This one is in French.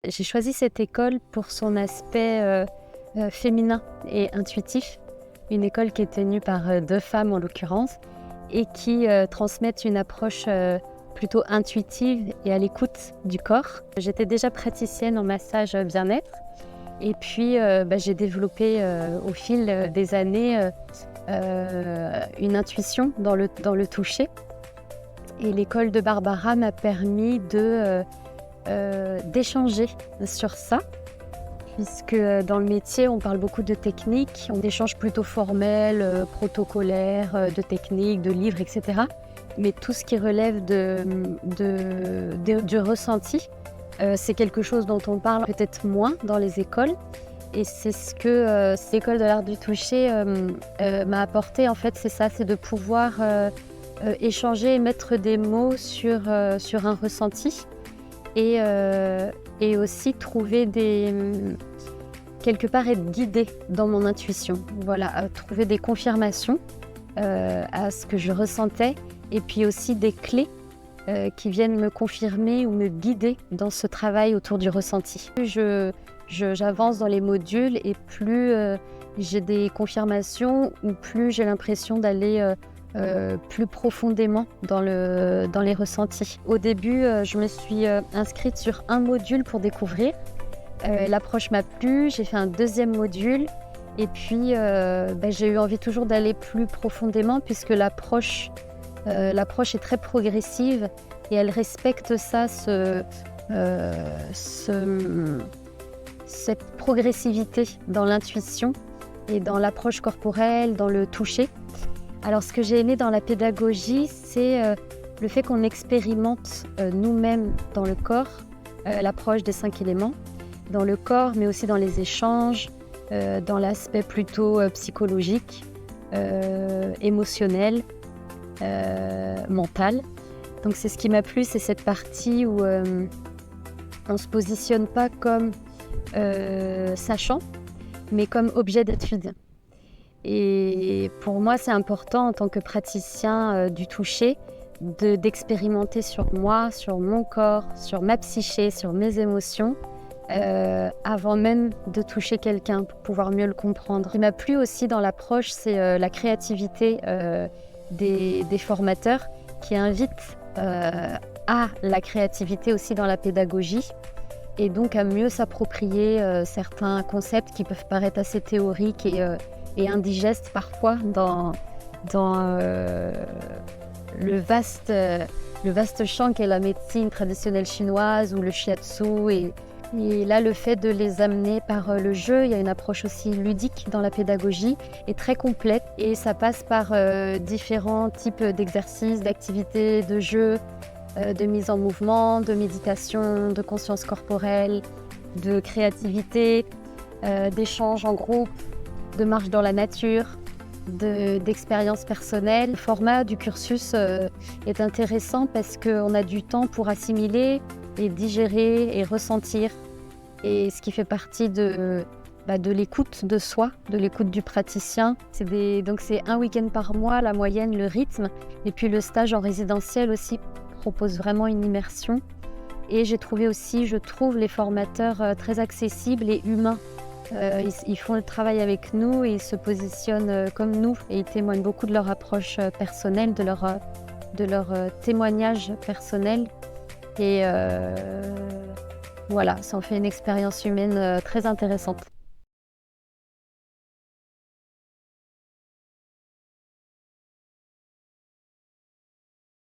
J'ai choisi cette école pour son aspect féminin et intuitif. Une école qui est tenue par deux femmes en l'occurrence et qui transmettent une approche plutôt intuitive et à l'écoute du corps. J'étais déjà praticienne en massage bien-être et puis j'ai développé au fil des années une intuition dans le toucher. Et l'école de Barbara m'a permis d'échanger sur ça, puisque dans le métier, on parle beaucoup de techniques, on échange plutôt formel, protocolaire, de techniques, de livres, etc. Mais tout ce qui relève du ressenti, c'est quelque chose dont on parle peut-être moins dans les écoles. Et c'est ce que l'école de l'art du toucher m'a apporté, en fait, c'est ça, c'est de pouvoir échanger et mettre des mots sur un ressenti et aussi trouver quelque part être guidée dans mon intuition. Voilà, trouver des confirmations à ce que je ressentais et puis aussi des clés qui viennent me confirmer ou me guider dans ce travail autour du ressenti. Plus j'avance dans les modules et plus j'ai des confirmations ou plus j'ai l'impression d'aller plus profondément dans les ressentis. Au début, je me suis inscrite sur un module pour découvrir. L'approche m'a plu, j'ai fait un deuxième module et puis j'ai eu envie toujours d'aller plus profondément puisque l'approche est très progressive et elle respecte ça, cette progressivité dans l'intuition et dans l'approche corporelle, dans le toucher. Alors ce que j'ai aimé dans la pédagogie, c'est le fait qu'on expérimente nous-mêmes dans le corps, l'approche des 5 éléments, dans le corps mais aussi dans les échanges, dans l'aspect plutôt psychologique, émotionnel, mental. Donc c'est ce qui m'a plu, c'est cette partie où on ne se positionne pas comme sachant, mais comme objet d'étude. Et pour moi, c'est important en tant que praticien du toucher d'expérimenter sur moi, sur mon corps, sur ma psyché, sur mes émotions, avant même de toucher quelqu'un pour pouvoir mieux le comprendre. Ce qui m'a plu aussi dans l'approche, c'est la créativité des formateurs qui invitent à la créativité aussi dans la pédagogie et donc à mieux s'approprier certains concepts qui peuvent paraître assez théoriques et indigestes parfois dans le vaste champ qu'est la médecine traditionnelle chinoise ou le shiatsu. Et là, le fait de les amener par le jeu, il y a une approche aussi ludique dans la pédagogie et très complète. Et ça passe par différents types d'exercices, d'activités, de jeux, de mise en mouvement, de méditation, de conscience corporelle, de créativité, d'échanges en groupe, de marche dans la nature, d'expériences personnelles. Le format du cursus est intéressant parce qu'on a du temps pour assimiler et digérer et ressentir. Et ce qui fait partie de l'écoute de soi, de l'écoute du praticien. Donc c'est un week-end par mois, la moyenne, le rythme. Et puis le stage en résidentiel aussi propose vraiment une immersion. Et j'ai trouvé aussi, je trouve, les formateurs très accessibles et humains. Ils font le travail avec nous et ils se positionnent comme nous et ils témoignent beaucoup de leur approche personnelle, de leur témoignage personnel. Et voilà, ça en fait une expérience humaine très intéressante.